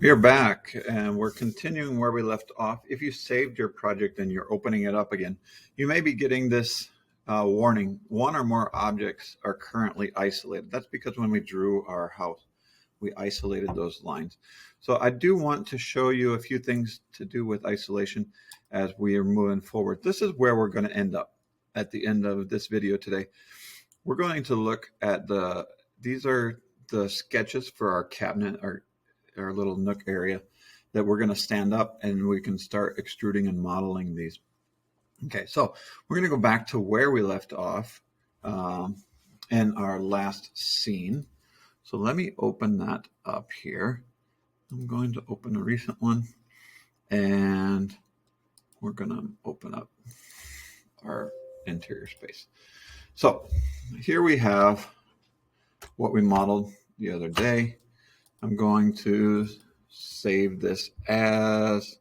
We are back and we're continuing where we left off. If you saved your project and you're opening it up again, you may be getting this warning. One or more objects are currently isolated. That's because when we drew our house, we isolated those lines. So I do want to show you a few things to do with isolation as we are moving forward. This is where we're going to end up at the end of this video today. We're going to look at these are the sketches for our cabinet, our little nook area that we're going to stand up and we can start extruding and modeling these. Okay, so we're going to go back to where we left off in our last scene. So let me open that up here. I'm going to open a recent one and we're going to open up our interior space. So here we have what we modeled the other day. I'm going to save this as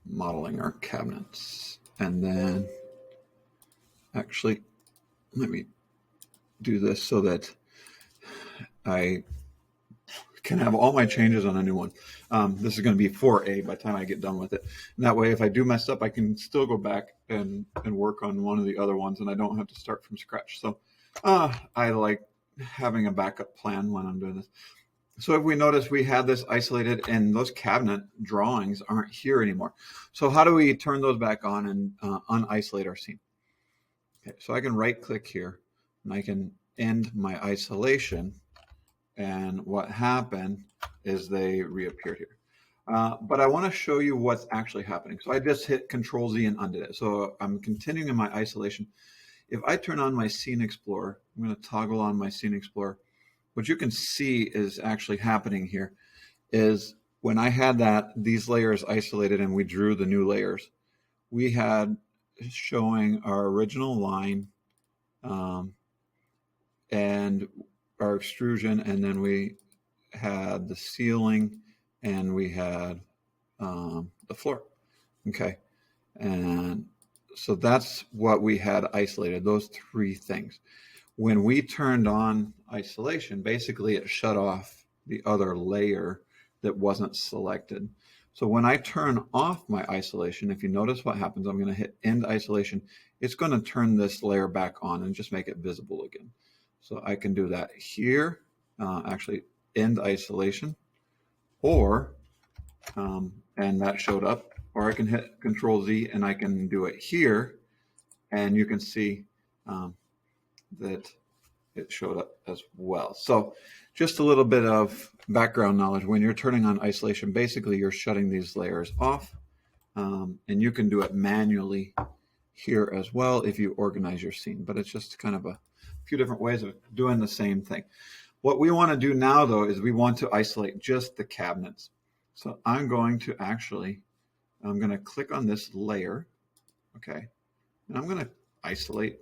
modeling our cabinets. And then actually, let me do this so that I can have all my changes on a new one. This is going to be 4A by the time I get done with it. And that way, if I do mess up, I can still go back and work on one of the other ones and I don't have to start from scratch. So I like having a backup plan when I'm doing this. So if we notice we had this isolated and those cabinet drawings aren't here anymore. So how do we turn those back on and unisolate our scene? Okay, so I can right click here and I can end my isolation. And what happened is they reappeared here. But I want to show you what's actually happening. So I just hit Control Z and undid it. So I'm continuing in my isolation. If I turn on my Scene Explorer, I'm going to toggle on my Scene Explorer. What you can see is actually happening here is when I had these layers isolated and we drew the new layers, we had showing our original line and our extrusion, and then we had the ceiling and we had the floor. Okay. And so that's what we had isolated, those three things. When we turned on isolation, basically it shut off the other layer that wasn't selected. So when I turn off my isolation, if you notice what happens, I'm going to hit end isolation. It's going to turn this layer back on and just make it visible again. So I can do that here, actually end isolation, or, and that showed up, or I can hit Control Z and I can do it here. And you can see that it showed up as well. So just a little bit of background knowledge. When you're turning on isolation, basically you're shutting these layers off, and you can do it manually here as well if you organize your scene, but it's just kind of a few different ways of doing the same thing. What we want to do now though is we want to isolate just the cabinets. So I'm going to click on this layer, okay, and I'm going to isolate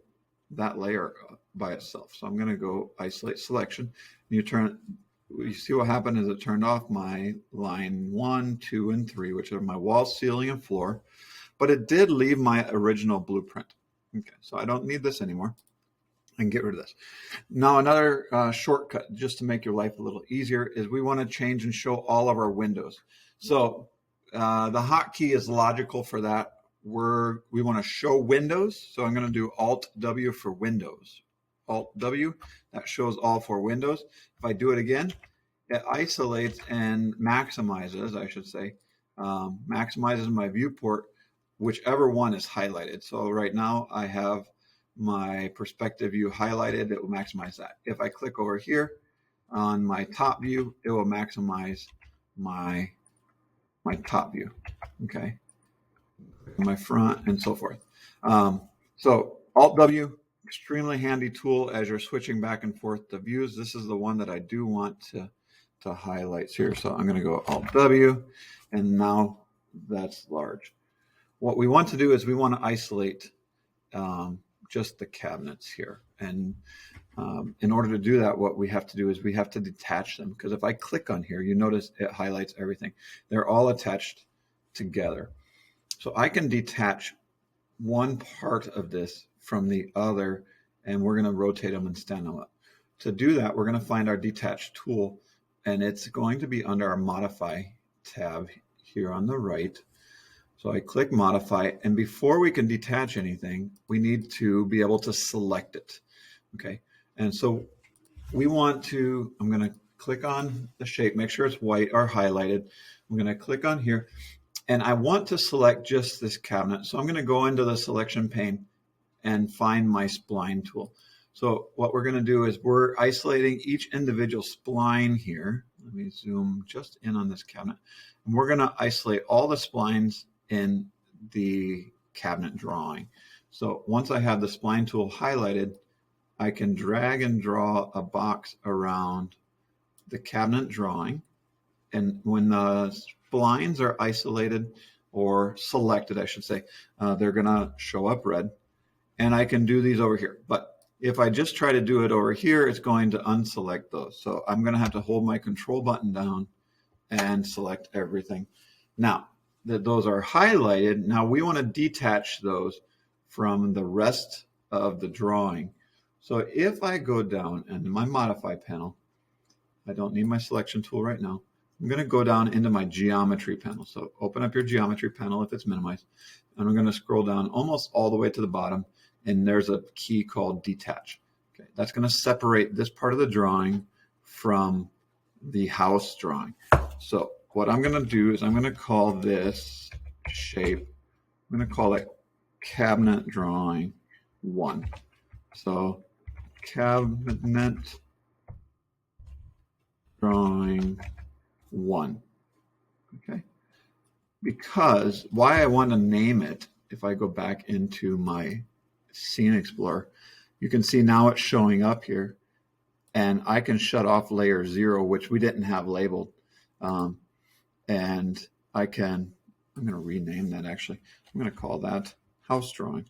that layer by itself. So I'm going to go isolate selection. You see what happened is it turned off my line 1, 2, and 3, which are my wall, ceiling, and floor, but it did leave my original blueprint. Okay, so I don't need this anymore. I can get rid of this. Now another shortcut just to make your life a little easier is we want to change and show all of our windows. So the hotkey is logical for that. We want to show windows. So I'm going to do Alt W for Windows. Alt W, that shows all 4 windows. If I do it again, it isolates and maximizes, I should say, maximizes my viewport, whichever one is highlighted. So right now I have my perspective view highlighted. It will maximize that. If I click over here on my top view, it will maximize my top view. Okay. My front and so forth. So Alt W, extremely handy tool as you're switching back and forth the views. This is the one that I do want to highlight here. So I'm going to go Alt W, and now that's large. What we want to do is we want to isolate just the cabinets here. And in order to do that, what we have to do is we have to detach them, because if I click on here, you notice it highlights everything. They're all attached together. So I can detach one part of this from the other, and we're going to rotate them and stand them up. To do that, we're going to find our detach tool, and it's going to be under our Modify tab here on the right. So I click Modify, and before we can detach anything, we need to be able to select it. Okay, and so we want to, I'm going to click on the shape, make sure it's white or highlighted. I'm going to click on here, and I want to select just this cabinet. So I'm going to go into the selection pane and find my spline tool. So what we're going to do is we're isolating each individual spline here. Let me zoom just in on this cabinet. And we're going to isolate all the splines in the cabinet drawing. So once I have the spline tool highlighted, I can drag and draw a box around the cabinet drawing. And when the splines are isolated or selected, I should say, they're going to show up red. And I can do these over here. But if I just try to do it over here, it's going to unselect those. So I'm going to have to hold my control button down and select everything. Now that those are highlighted, now we want to detach those from the rest of the drawing. So if I go down in my Modify panel, I don't need my selection tool right now. I'm going to go down into my geometry panel. So open up your geometry panel if it's minimized. And I'm going to scroll down almost all the way to the bottom. And there's a key called Detach. Okay, that's going to separate this part of the drawing from the house drawing. So what I'm going to do is I'm going to call this shape, I'm going to call it cabinet drawing 1. So cabinet drawing 1. Okay. Because why I want to name it, if I go back into my Scene Explorer, you can see now it's showing up here, and I can shut off layer 0, which we didn't have labeled. And I'm going to rename that actually. I'm going to call that house drawing.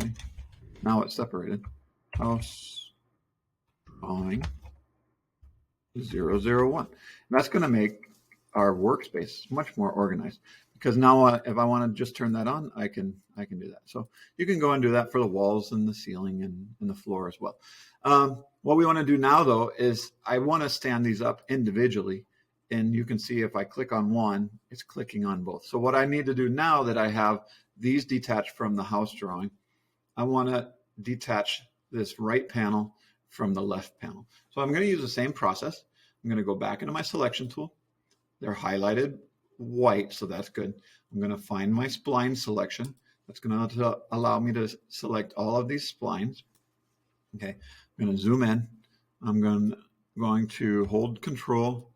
Okay. Now it's separated. House drawing 001. And that's going to make our workspace much more organized, because now if I want to just turn that on, I can do that. So you can go and do that for the walls and the ceiling and the floor as well. What we want to do now though is I want to stand these up individually, and you can see if I click on one, it's clicking on both. So what I need to do now that I have these detached from the house drawing, I want to detach this right panel from the left panel. So I'm going to use the same process. I'm going to go back into my selection tool. They're highlighted white, so that's good. I'm going to find my spline selection. That's going to allow me to select all of these splines. Okay, I'm going to zoom in. I'm going to hold control,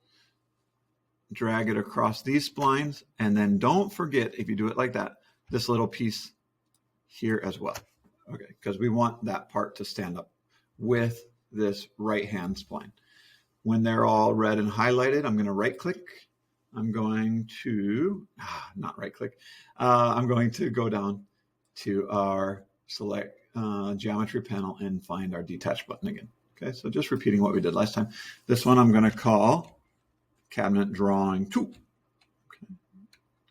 drag it across these splines, and then don't forget, if you do it like that, this little piece here as well. Okay, because we want that part to stand up with this right-hand spline. When they're all red and highlighted, I'm going to right-click. I'm going to, not right-click, I'm going to go down to our select geometry panel and find our detach button again. Okay, so just repeating what we did last time. This one I'm going to call cabinet drawing 2. Okay.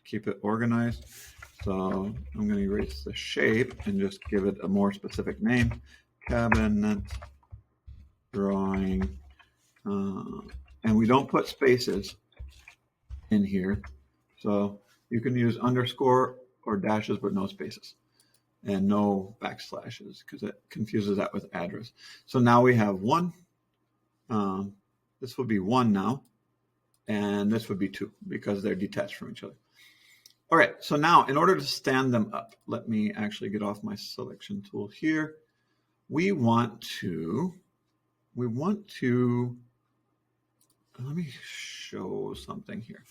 Keep it organized. So I'm going to erase the shape and just give it a more specific name, cabinet drawing. And we don't put spaces in here. So you can use underscore or dashes, but no spaces and no backslashes, because it confuses that with address. So now we have 1. This will be 1 now, and this would be 2 because they're detached from each other. All right, so now in order to stand them up, let me actually get off my selection tool here. We want to, let me show something here.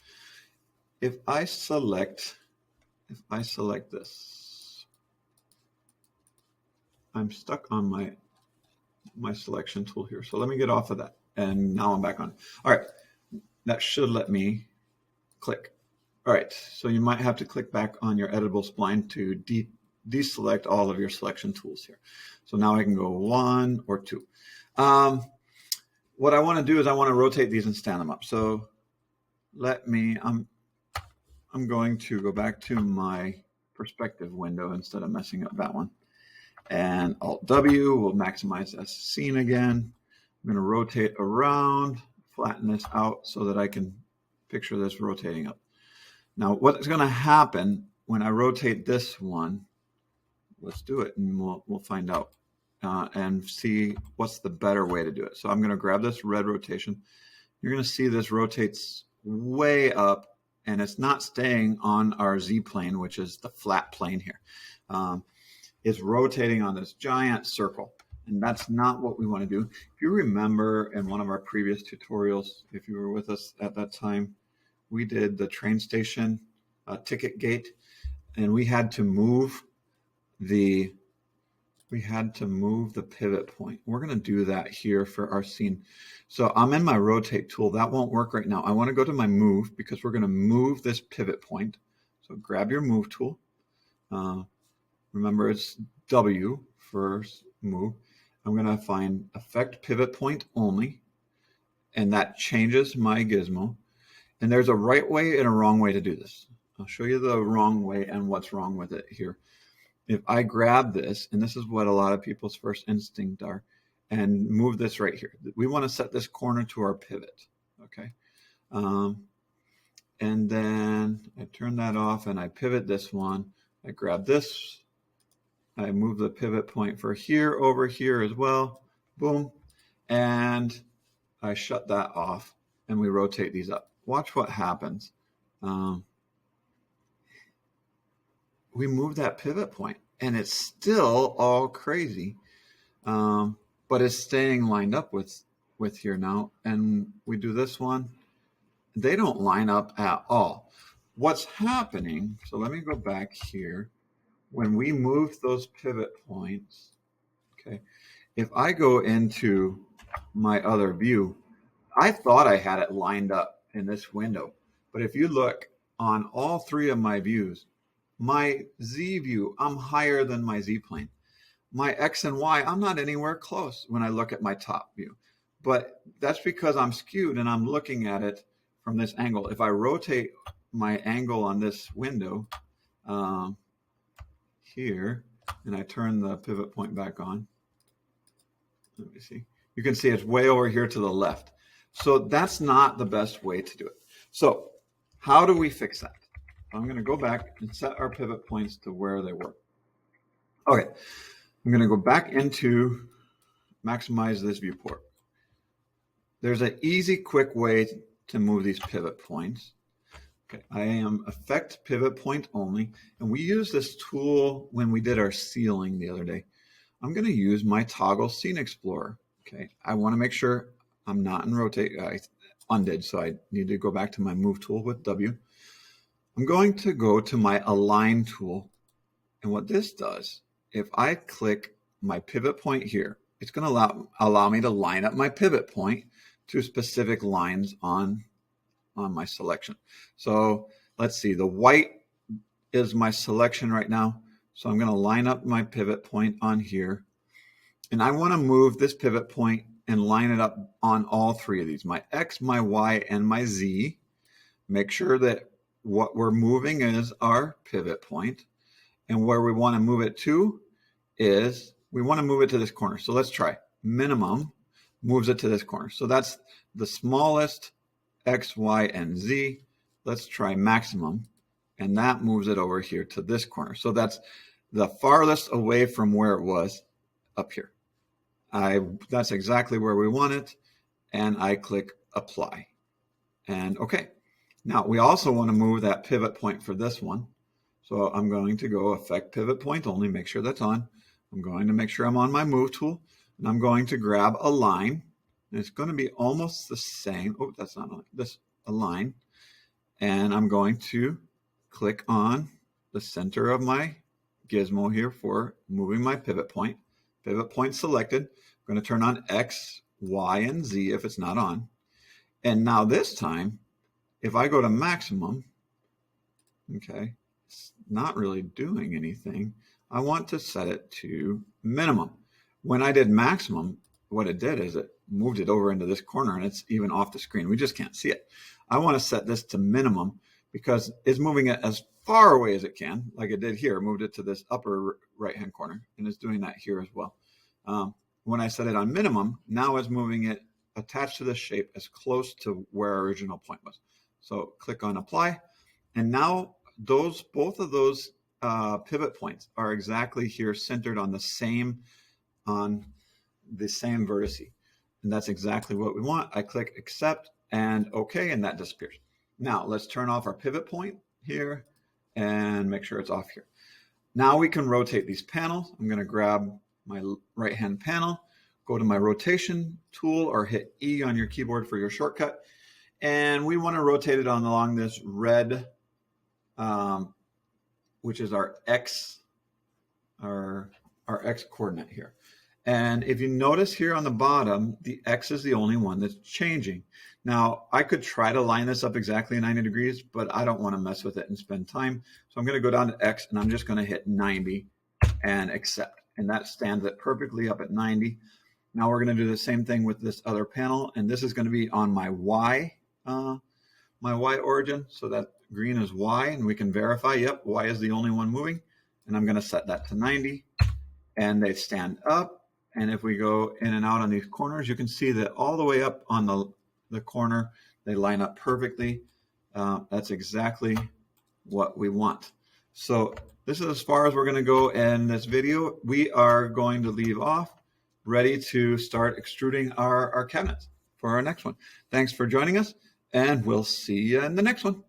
If I select this, I'm stuck on my selection tool here. So let me get off of that. And now I'm back on. All right, that should let me click. All right, so you might have to click back on your editable spline to deselect all of your selection tools here. So now I can go 1 or 2. What I want to do is I want to rotate these and stand them up. So let me, I'm going to go back to my perspective window instead of messing up that one. And Alt W will maximize as scene again. I'm going to rotate around flatten this out so that I can picture this rotating up. Now, what's going to happen when I rotate this one? Let's do it, and we'll find out and see what's the better way to do it. So I'm going to grab this red rotation. You're going to see this rotates way up, and it's not staying on our Z plane, which is the flat plane here. It's rotating on this giant circle, and that's not what we want to do. If you remember in one of our previous tutorials, if you were with us at that time, we did the train station ticket gate, and we had to move the pivot point. We're going to do that here for our scene. So I'm in my rotate tool. That won't work right now. I want to go to my move because we're going to move this pivot point. So grab your move tool. Remember, it's W for move. I'm going to find affect pivot point only, and that changes my gizmo. And there's a right way and a wrong way to do this. I'll show you the wrong way and what's wrong with it here. If I grab this, and this is what a lot of people's first instinct are, and move this right here. We want to set this corner to our pivot, okay? And then I turn that off and I pivot this one. I grab this. I move the pivot point for here over here as well. Boom. And I shut that off and we rotate these up. Watch what happens. We move that pivot point and it's still all crazy. But it's staying lined up with here now. And we do this one. They don't line up at all. What's happening, so let me go back here. When we move those pivot points, okay, if I go into my other view, I thought I had it lined up in this window. But if you look on all three of my views, my Z view, I'm higher than my Z plane. My X and Y, I'm not anywhere close when I look at my top view. But that's because I'm skewed and I'm looking at it from this angle. If I rotate my angle on this window, here, and I turn the pivot point back on, let me see. You can see it's way over here to the left. So that's not the best way to do it. So how do we fix that? I'm going to go back and set our pivot points to where they were. Okay, I'm going to go back into maximize this viewport. There's an easy, quick way to move these pivot points. Okay, I am affect pivot point only, and we used this tool when we did our sealing the other day. I'm going to use my toggle scene explorer. Okay, I want to make sure I'm not in rotate. I undid, so I need to go back to my move tool with W. I'm going to go to my align tool, and what this does, if I click my pivot point here, it's going to allow me to line up my pivot point to specific lines on my selection. So let's see, the white is my selection right now. So I'm going to line up my pivot point on here. And I want to move this pivot point and line it up on all three of these, my X, my Y, and my Z. Make sure that what we're moving is our pivot point. And where we want to move it to is, we want to move it to this corner. So let's try. Minimum moves it to this corner. So that's the smallest X, Y, and Z. Let's try maximum, and that moves it over here to this corner. So that's the farthest away from where it was up here. That's exactly where we want it, and I click apply. And okay, now we also want to move that pivot point for this one. So I'm going to go affect pivot point only, make sure that's on. I'm going to make sure I'm on my move tool, and I'm going to grab a line. And it's going to be almost the same. Oh, that's not on this align. And I'm going to click on the center of my gizmo here for moving my pivot point. Pivot point selected. I'm going to turn on X, Y, and Z if it's not on. And now this time, if I go to maximum, okay, it's not really doing anything. I want to set it to minimum. When I did maximum, what it did is it moved it over into this corner and it's even off the screen. We just can't see it. I want to set this to minimum because it's moving it as far away as it can, like it did here. Moved it to this upper right-hand corner, and it's doing that here as well. When I set it on minimum, now it's moving it attach to the shape as close to where our original point was. So click on apply. And now both of those pivot points are exactly here centered on the same vertice. And that's exactly what we want. I click accept and OK, and that disappears. Now let's turn off our pivot point here and make sure it's off here. Now we can rotate these panels. I'm going to grab my right hand panel, go to my rotation tool, or hit E on your keyboard for your shortcut. And we want to rotate it along this red, which is our X coordinate here. And if you notice here on the bottom, the X is the only one that's changing. Now, I could try to line this up exactly 90 degrees, but I don't want to mess with it and spend time. So I'm going to go down to X, and I'm just going to hit 90 and accept. And that stands it perfectly up at 90. Now we're going to do the same thing with this other panel, and this is going to be on my Y origin. So that green is Y, and we can verify, yep, Y is the only one moving. And I'm going to set that to 90, and they stand up. And if we go in and out on these corners, you can see that all the way up on the corner, they line up perfectly. That's exactly what we want. So this is as far as we're going to go in this video. We are going to leave off, ready to start extruding our cabinets for our next one. Thanks for joining us, and we'll see you in the next one.